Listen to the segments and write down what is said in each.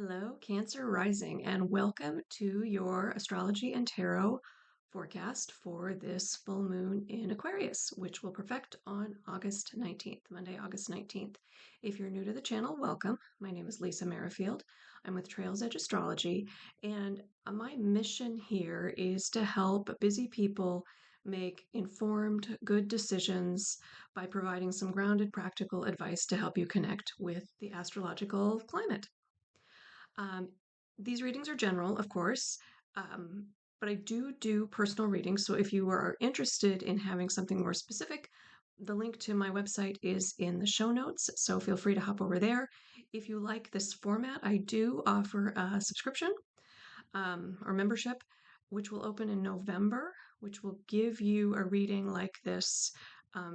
Hello, Cancer Rising, and welcome to your astrology and tarot forecast for this full moon in Aquarius, which will perfect on August 19th, Monday, August 19th. If you're new to the channel, welcome. My name is Lisa Merrifield. I'm with Trails Edge Astrology, and my mission here is to help busy people make informed, good decisions by providing some grounded, practical advice to help you connect with the astrological climate. Um, these readings are general, of course, um, but I do personal readings. So if you are interested in having something more specific, the link to my website is in the show notes. So feel free to hop over there. If you like this format, I do offer a subscription or membership, which will open in November, which will give you a reading like this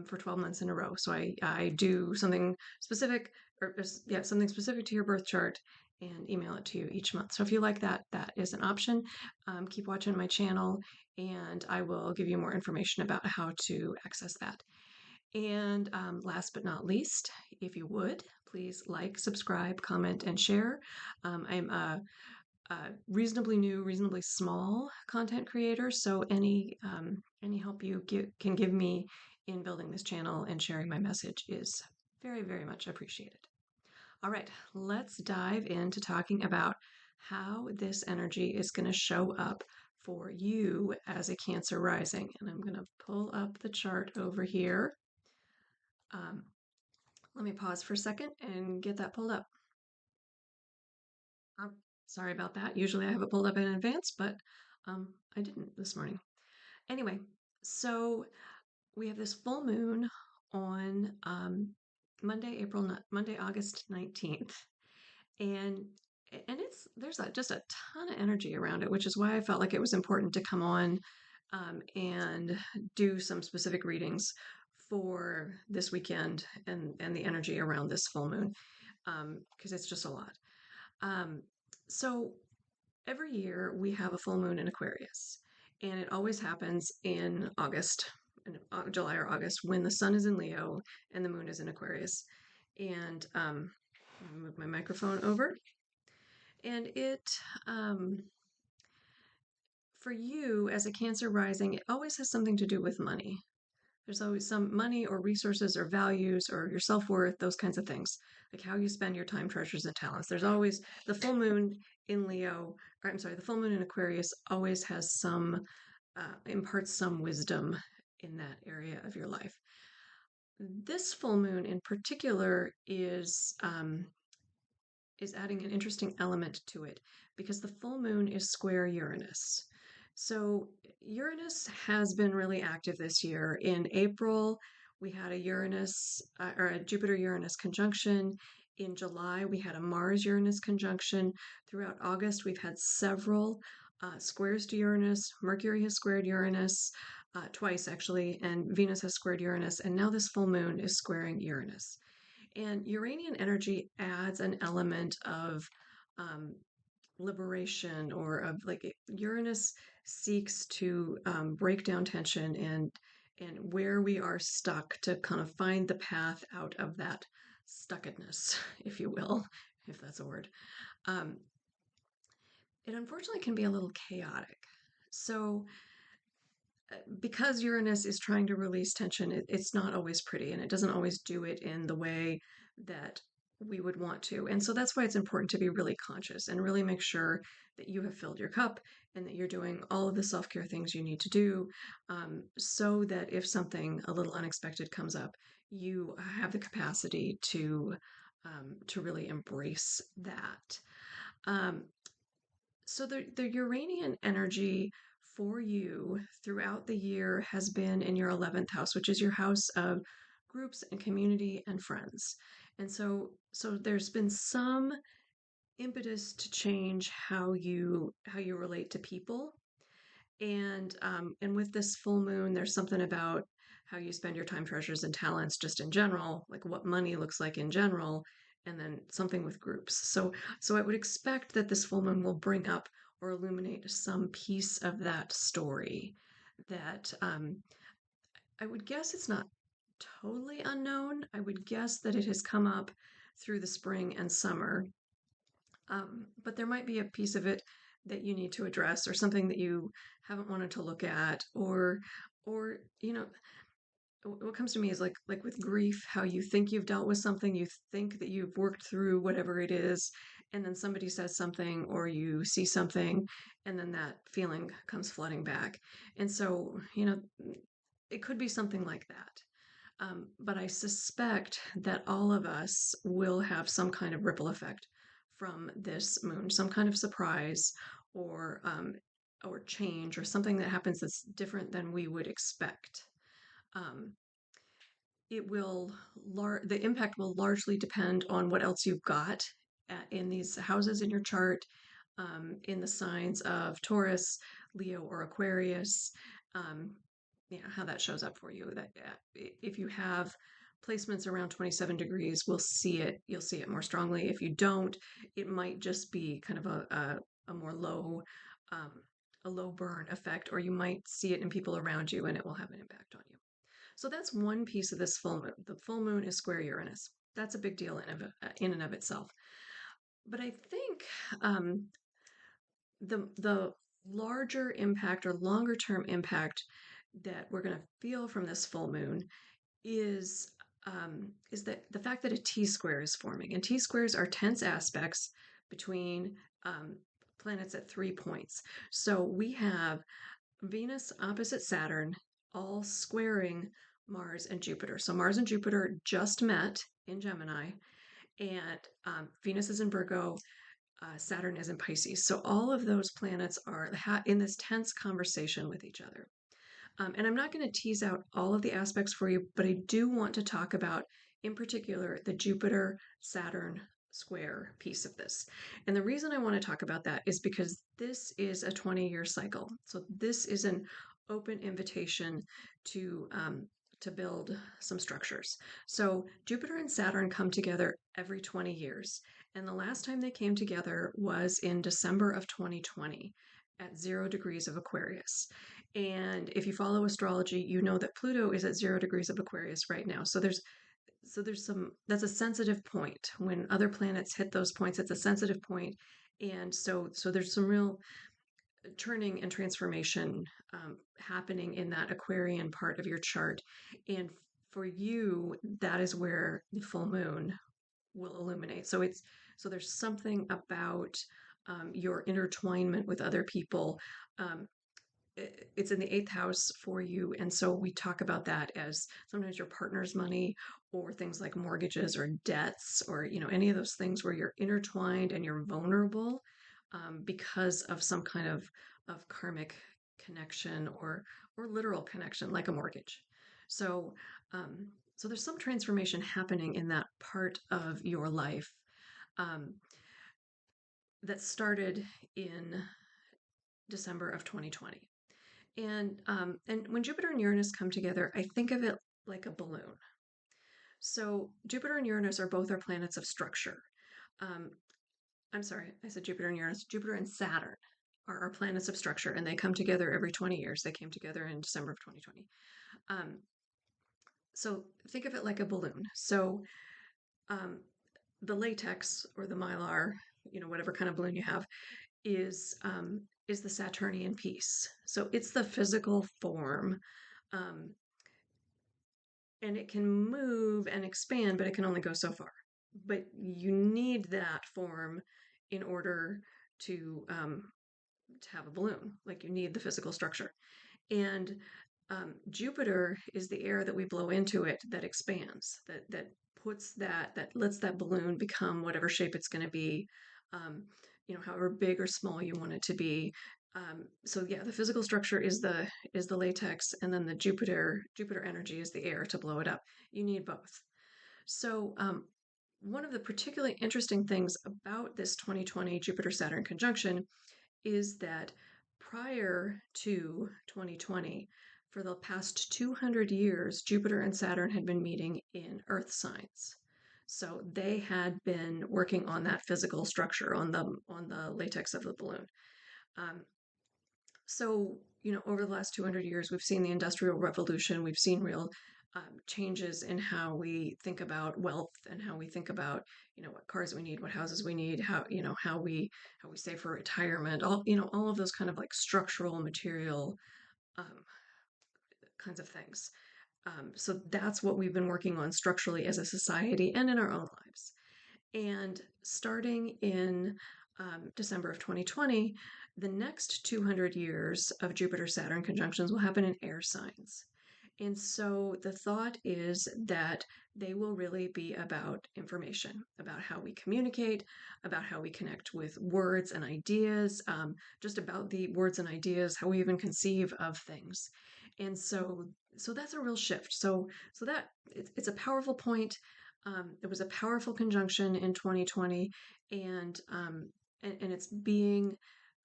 for 12 months in a row. So I do something specific, or yeah, something specific to your birth chart and email it to you each month. So if you like that, that is an option. Keep watching my channel and I will give you more information about how to access that. And last but not least, if you would, please like, subscribe, comment, and share. I'm reasonably new, reasonably small content creator. So any help you can give me in building this channel and sharing my message is very much appreciated. All right, let's dive into talking about how this energy is going to show up for you as a Cancer rising. And I'm going to pull up the chart over here. Let me pause for a second and get that pulled up. Oh, sorry about that. Usually I have it pulled up in advance, but I didn't this morning. Anyway, so we have this full moon on Monday, August 19th, and there's just a ton of energy around it, which is why I felt like it was important to come on and do some specific readings for this weekend and the energy around this full moon because it's just a lot. So every year we have a full moon in Aquarius, and it always happens in August, in July or August, when the sun is in Leo and the moon is in Aquarius. And let me move my microphone over. And for you as a Cancer rising, it always has something to do with money. There's always some money or resources or values or your self worth, those kinds of things, like how you spend your time, treasures, and talents. There's always the full moon in Leo, or I'm sorry, the full moon in Aquarius always has imparts some wisdom in that area of your life. This full moon in particular is adding an interesting element to it because the full moon is square Uranus. So Uranus has been really active this year. In April, we had a Jupiter Uranus conjunction. In July, we had a Mars Uranus conjunction. Throughout August, we've had several squares to Uranus. Mercury has squared Uranus twice, actually, and Venus has squared Uranus. And now this full moon is squaring Uranus. And Uranian energy adds an element of um, liberation or of like Uranus seeks to break down tension and where we are stuck to kind of find the path out of that stuckedness, if you will, if that's a word. Um, it unfortunately can be a little chaotic. So because Uranus is trying to release tension, it's not always pretty and it doesn't always do it in the way that we would want to. And so that's why it's important to be really conscious and really make sure that you have filled your cup and that you're doing all of the self care things you need to do so that if something a little unexpected comes up, you have the capacity to really embrace that. Um, so the Uranian energy for you throughout the year has been in your 11th house, which is your house of groups and community and friends. And so there's been some impetus to change how you relate to people. And with this full moon, there's something about how you spend your time, treasures, and talents just in general, like what money looks like in general, and then something with groups. So I would expect that this full moon will bring up or illuminate some piece of that story that I would guess it's not totally unknown. I would guess that it has come up through the spring and summer But there might be a piece of it that you need to address, or something that you haven't wanted to look at, or what comes to me is like with grief, how you think you've dealt with something, you think that you've worked through whatever it is, and then somebody says something or you see something, and then that feeling comes flooding back. And so, it could be something like that. But I suspect that all of us will have some kind of ripple effect from this moon, some kind of surprise, or change, or something that happens that's different than we would expect. Um, it will the impact will largely depend on what else you've got in these houses in your chart, in the signs of Taurus, Leo, or Aquarius. um, how that shows up for you. That if you have placements around 27 degrees, you'll see it more strongly. If you don't, it might just be kind of a more um, a low burn effect, or you might see it in people around you and it will have an impact on you. So that's one piece of this full moon. The full moon is square Uranus. That's a big deal in and of itself. But I think um, the larger impact, or longer term impact, that we're going to feel from this full moon is that the fact that a T square is forming, and T squares are tense aspects between planets at 3 points. So we have Venus opposite Saturn, all squaring Mars and Jupiter. So Mars and Jupiter just met in Gemini, and Venus is in Virgo, Saturn is in Pisces. So all of those planets are in this tense conversation with each other. And I'm not going to tease out all of the aspects for you, but I do want to talk about, in particular, the Jupiter Saturn square piece of this. And the reason I want to talk about that is because this is a 20-year cycle. So this is an open invitation to to build some structures. So Jupiter and Saturn come together every 20 years. And the last time they came together was in December of 2020 at 0 degrees of Aquarius. And if you follow astrology, you know that Pluto is at 0 degrees of Aquarius right now. So there's some that's a sensitive point. When other planets hit those points, it's a sensitive point. And so there's some real turning and transformation happening in that Aquarian part of your chart. And for you, that is where the full moon will illuminate. So there's something about your intertwinement with other people. Um, it's in the eighth house for you. And so we talk about that as sometimes your partner's money, or things like mortgages or debts, or, any of those things where you're intertwined and you're vulnerable because of some kind of karmic connection, or literal connection, like a mortgage. So, so there's some transformation happening in that part of your life um, that started in December of 2020. And when Jupiter and Uranus come together, I think of it like a balloon. So Jupiter and Uranus are both our planets of structure. Um, I'm sorry, I said Jupiter and Uranus. Jupiter and Saturn are our planets of structure, and they come together every 20 years. They came together in December of 2020. Um, so think of it like a balloon. So um, the latex, or the mylar, whatever kind of balloon you have, is the Saturnian piece. So it's the physical form, um, and it can move and expand, but it can only go so far. But you need that form in order to have a balloon. Like, you need the physical structure. And Jupiter is the air that we blow into it that expands, that puts that lets that balloon become whatever shape it's going to be, however big or small you want it to be. So yeah, the physical structure is the latex, and then the Jupiter energy is the air to blow it up. You need both. So one of the particularly interesting things about this 2020 Jupiter Saturn conjunction is that prior to 2020, for the past 200 years, Jupiter and Saturn had been meeting in Earth signs. So they had been working on that physical structure, on the latex of the balloon. Um, so over the last 200 years, we've seen the Industrial Revolution. We've seen real changes in how we think about wealth and how we think about, what cars we need, what houses we need, how, how we save for retirement, all of those kind of like structural material um, kinds of things. So that's what we've been working on structurally as a society and in our own lives. And starting in December of 2020, the next 200 years of Jupiter Saturn conjunctions will happen in air signs. And so the thought is that they will really be about information, about how we communicate, about how we connect with words and ideas, just about the words and ideas, how we even conceive of things. And so that's a real shift. So that it's a powerful point. It was a powerful conjunction in 2020, and and it's being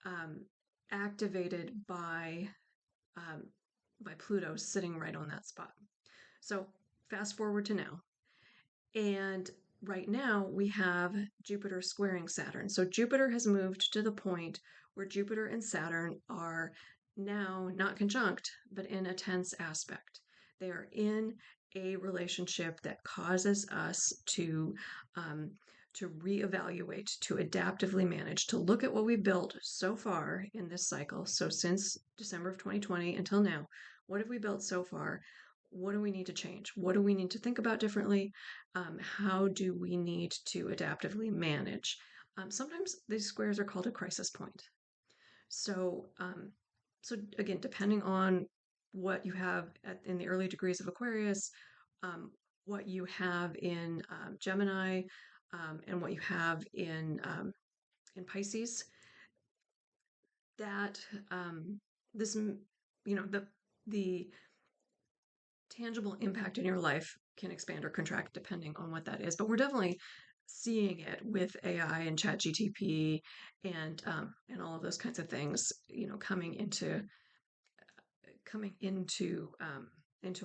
um, activated um, by Pluto sitting right on that spot. So fast forward to now. And right now we have Jupiter squaring Saturn. So Jupiter has moved to the point where Jupiter and Saturn are now not conjunct, but in a tense aspect. They are in a relationship that causes us um, to reevaluate, to adaptively manage, to look at what we built so far in this cycle. So since December of 2020 until now, what have we built so far? What do we need to change? What do we need to think about differently? How do we need to adaptively manage? Sometimes these squares are called a crisis point. So, so again, depending on what you have in the early degrees of Aquarius, um, what you have in Gemini, and what you have in Pisces, that this, the tangible impact in your life can expand or contract depending on what that is. But we're definitely seeing it with AI and ChatGTP and all of those kinds of things, coming into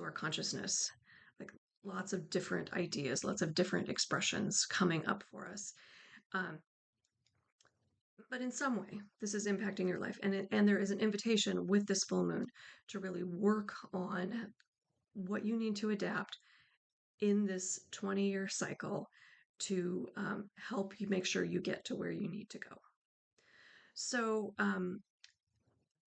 our consciousness, like lots of different ideas, lots of different expressions coming up for us. Um, but in some way, this is impacting your life, and there is an invitation with this full moon to really work on what you need to adapt in this 20-year cycle to help you make sure you get to where you need to go. So,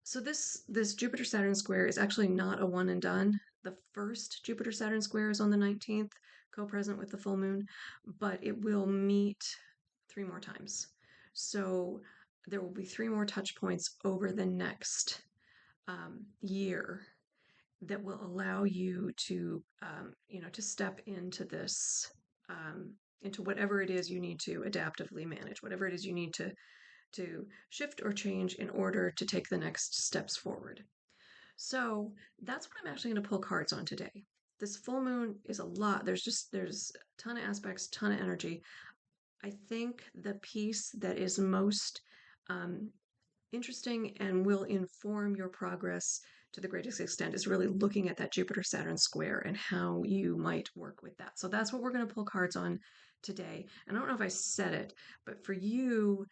so this Jupiter Saturn square is actually not a one and done. The first Jupiter Saturn square is on the 19th, co-present with the full moon, but it will meet 3 more times. So there will be 3 more touch points over the next year that will allow you to, to step into this, into whatever it is you need to adaptively manage, whatever it is you need to shift or change in order to take the next steps forward. So that's what I'm actually going to pull cards on today. This full moon is a lot. There's a ton of aspects, ton of energy. I think the piece that is most um, interesting and will inform your progress to the greatest extent is really looking at that Jupiter Saturn square and how you might work with that. So that's what we're going to pull cards on today. And I don't know if I said it, but for you,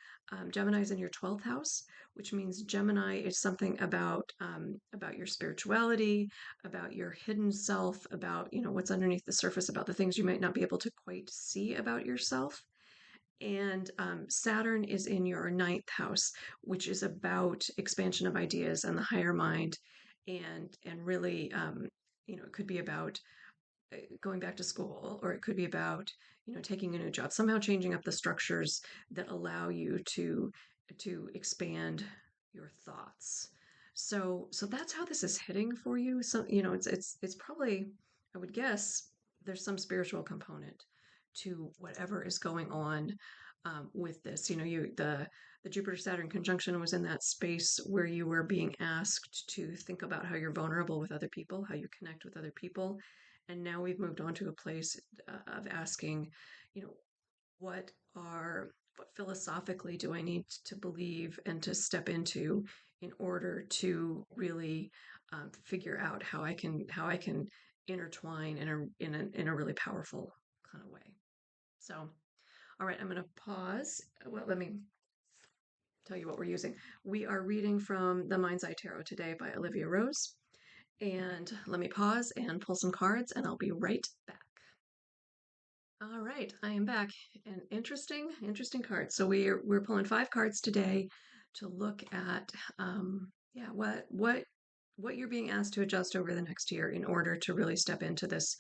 Gemini is in your 12th house, which means Gemini is something about your spirituality, about your hidden self, about what's underneath the surface, about the things you might not be able to quite see about yourself. And Saturn is in your 9th house, which is about expansion of ideas and the higher mind, and really, it could be about going back to school, or it could be about taking a new job, somehow changing up the structures that allow you to expand your thoughts. So that's how this is hitting for you. So it's probably, I would guess, there's some spiritual component to whatever is going on with this. The Jupiter Saturn conjunction was in that space where you were being asked to think about how you're vulnerable with other people, how you connect with other people, and now we've moved on to a place of asking, you know, what are what philosophically do I need to believe and to step into in order to really figure out how I can intertwine in a really powerful kind of way. So, all right, I'm going to pause. Well, let me tell you what we're using. We are reading from the Mind's Eye Tarot today by Olivia Rose. And let me pause and pull some cards, and I'll be right back. All right, I am back. An interesting card. So we're pulling 5 cards today to look at yeah, what you're being asked to adjust over the next year in order to really step into this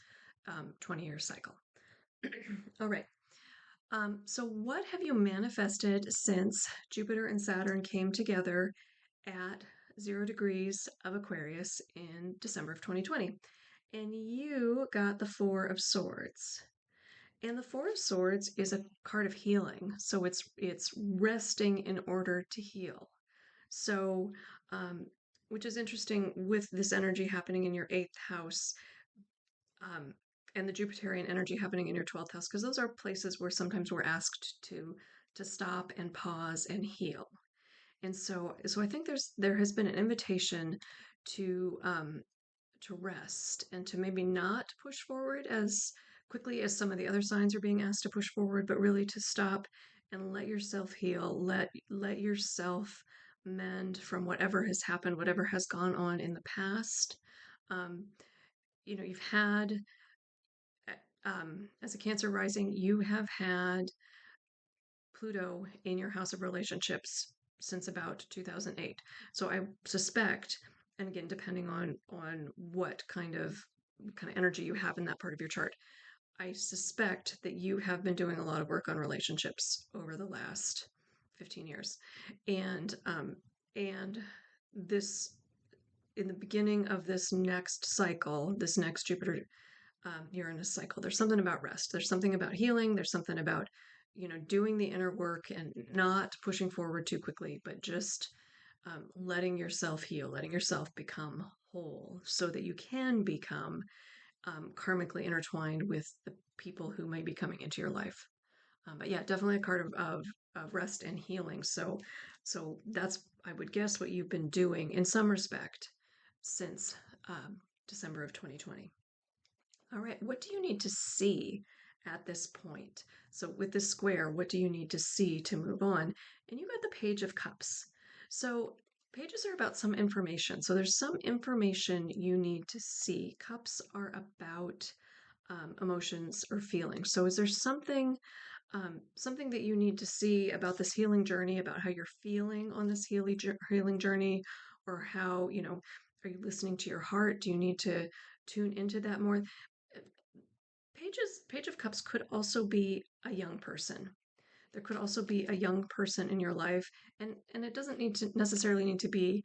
20-year cycle. All right. So what have you manifested since Jupiter and Saturn came together at 0 degrees of Aquarius in December of 2020? And you got the Four of Swords. And the Four of Swords is a card of healing. So it's resting in order to heal. So which is interesting with this energy happening in your 8th house, um, and the Jupiterian energy happening in your 12th house, because those are places where sometimes we're asked to stop and pause and heal. And so I think there has been an invitation to to rest and to maybe not push forward as quickly as some of the other signs are being asked to push forward, but really to stop and let yourself heal, let yourself mend from whatever has happened, whatever has gone on in the past. Um, you've had as a Cancer rising, you have had Pluto in your house of relationships since about 2008. So I suspect, and again, depending on what kind of energy you have in that part of your chart, I suspect that you have been doing a lot of work on relationships over the last 15 years, and this in the beginning of this next cycle, this next Jupiter Uranus cycle. There's something about rest. There's something about healing. There's something about, doing the inner work and not pushing forward too quickly, but just letting yourself heal, letting yourself become whole so that you can become karmically intertwined with the people who may be coming into your life. But yeah, definitely a card of rest and healing. So that's, I would guess, what you've been doing in some respect since December of 2020. All right, what do you need to see at this point? So with this square, what do you need to see to move on? And you got the Page of Cups. So pages are about some information. So there's some information you need to see. Cups are about emotions or feelings. So is there something that you need to see about this healing journey, about how you're feeling on this healing journey, or how, are you listening to your heart? Do you need to tune into that more? Page of Cups could also be a young person. There could also be a young person in your life, and it doesn't need to necessarily need to be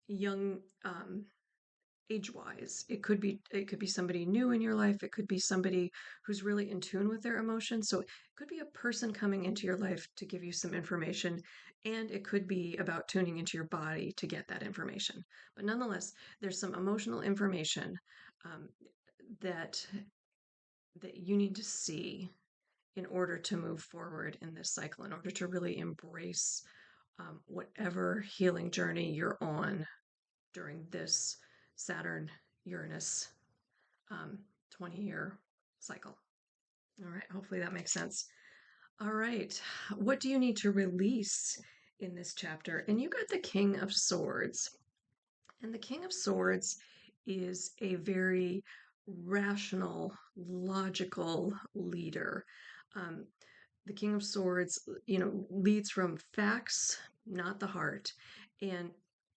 young age wise. It could be somebody new in your life. It could be somebody who's really in tune with their emotions. So it could be a person coming into your life to give you some information, and it could be about tuning into your body to get that information. But nonetheless, there's some emotional information um, that you need to see in order to move forward in this cycle, in order to really embrace whatever healing journey you're on during this Saturn Uranus 20-year cycle. All right, hopefully that makes sense. All right, what do you need to release in this chapter? And you got the King of Swords. And the King of Swords is a very rational, logical leader. Um, the King of Swords, leads from facts, not the heart. And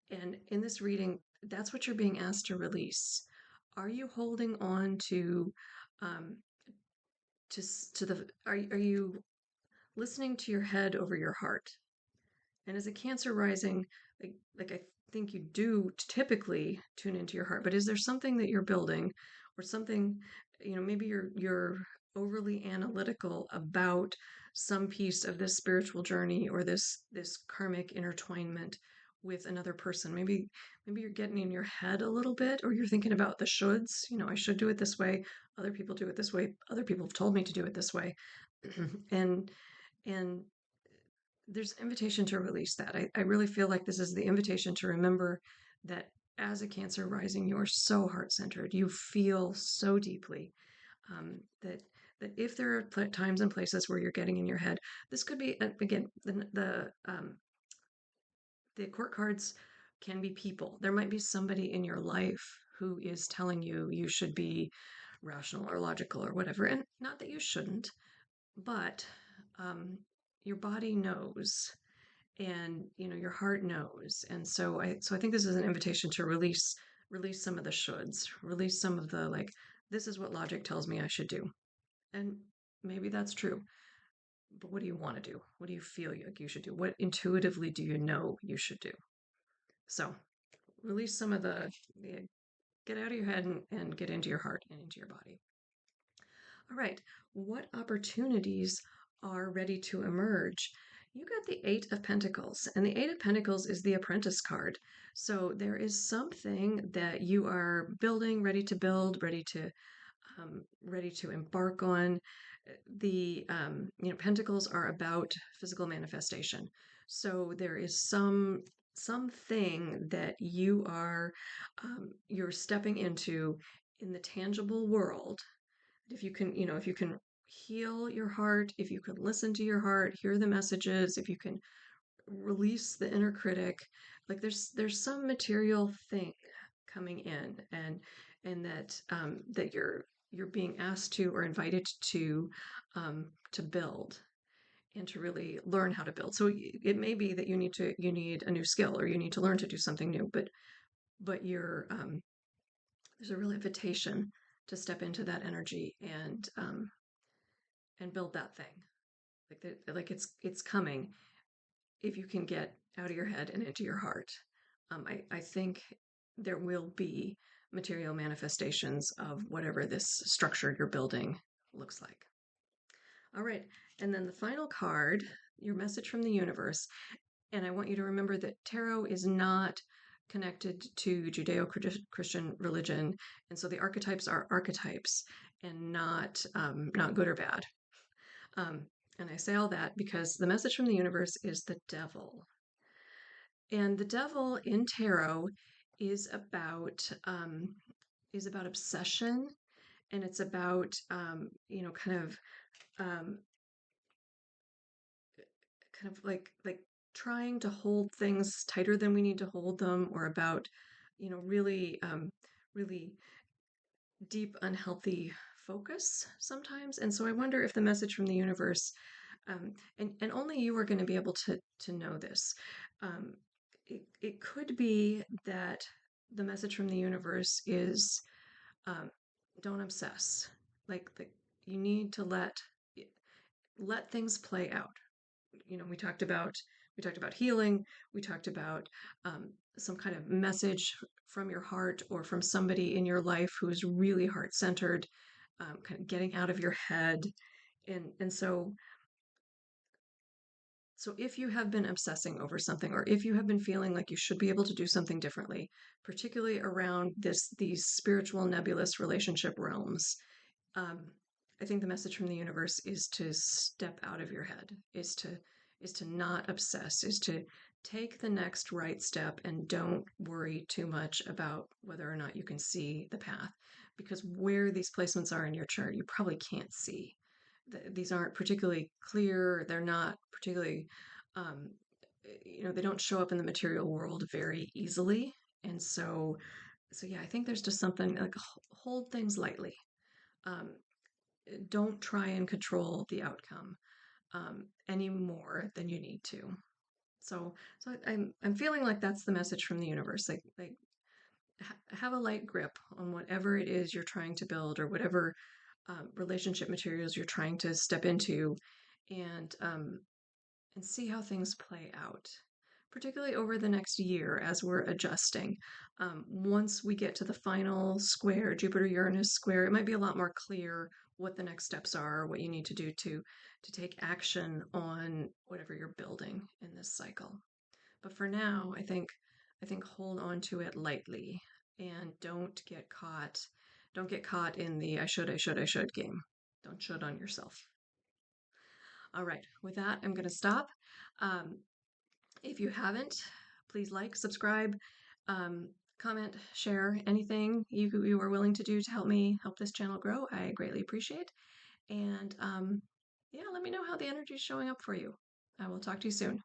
in this reading, that's what you're being asked to release. Are you holding on um, to the? Are you listening to your head over your heart? And as a Cancer rising, like I think you do typically tune into your heart, but is there something that you're building, or something, maybe you're overly analytical about some piece of this spiritual journey or this karmic intertwinement with another person. Maybe you're getting in your head a little bit, or you're thinking about the shoulds. I should do it this way. Other people do it this way. Other people have told me to do it this way. and and there's an invitation to release that. I really feel like this is the invitation to remember that as a Cancer rising, you're so heart centered. You feel so deeply, that if there are times and places where you're getting in your head, this could be again the court cards can be people. There might be somebody in your life who is telling you you should be rational or logical or whatever. And not that you shouldn't, but um, your body knows, and your heart knows. And so I think this is an invitation to release some of the shoulds, release some of the like, this is what logic tells me I should do. And maybe that's true, but what do you want to do? What do you feel like you should do? What intuitively do you know you should do? So release some of the get out of your head and get into your heart and into your body. All right, what opportunities are ready to emerge? You got the Eight of Pentacles, and the Eight of Pentacles is the Apprentice card. So there is something that you are building, ready to embark on. The Pentacles are about physical manifestation. So there is something that you're stepping into in the tangible world. If you can heal your heart, if you can listen to your heart, hear the messages, if you can release the inner critic, like there's some material thing coming in, and that you're being asked to or invited to build and to really learn how to build. So it may be that you need a new skill, or you need to learn to do something new, but there's a real invitation to step into that energy and build that thing. It's coming if you can get out of your head and into your heart. I think there will be material manifestations of whatever this structure you're building looks like. All right, and then the final card, your message from the universe. And I want you to remember that tarot is not connected to Judeo-Christian religion, and so the archetypes are archetypes and not good or bad. And I say all that because the message from the universe is the devil. And the devil in tarot is about obsession, and it's about um, kind of like trying to hold things tighter than we need to hold them, or about really deep unhealthy focus sometimes. And so I wonder if the message from the universe, and only you are going to be able to know this. It could be that the message from the universe is, don't obsess. Like you need to let things play out. We talked about healing. We talked about some kind of message from your heart or from somebody in your life who is really heart centered, kind of getting out of your head. And so if you have been obsessing over something, or if you have been feeling like you should be able to do something differently, particularly around these spiritual nebulous relationship realms, um, I think the message from the universe is to step out of your head, is to not obsess, is to take the next right step and don't worry too much about whether or not you can see the path. Because where these placements are in your chart, you probably can't see. These aren't particularly clear. They're not particularly, um, they don't show up in the material world very easily. And so yeah, I think there's just something like, hold things lightly. Um, don't try and control the outcome any more than you need to. So I'm feeling like that's the message from the universe. Like have a light grip on whatever it is you're trying to build, or whatever relationship materials you're trying to step into, and see how things play out, particularly over the next year as we're adjusting. Once we get to the final square, Jupiter-Uranus square, it might be a lot more clear what the next steps are, what you need to do to take action on whatever you're building in this cycle. But for now, I think hold on to it lightly, and don't get caught in the I should game. Don't should on yourself. All right, with that, I'm going to stop. Um, if you haven't, please like, subscribe, um, comment, share, anything you are willing to do to help this channel grow. I greatly appreciate. And yeah, let me know how the energy is showing up for you. I will talk to you soon.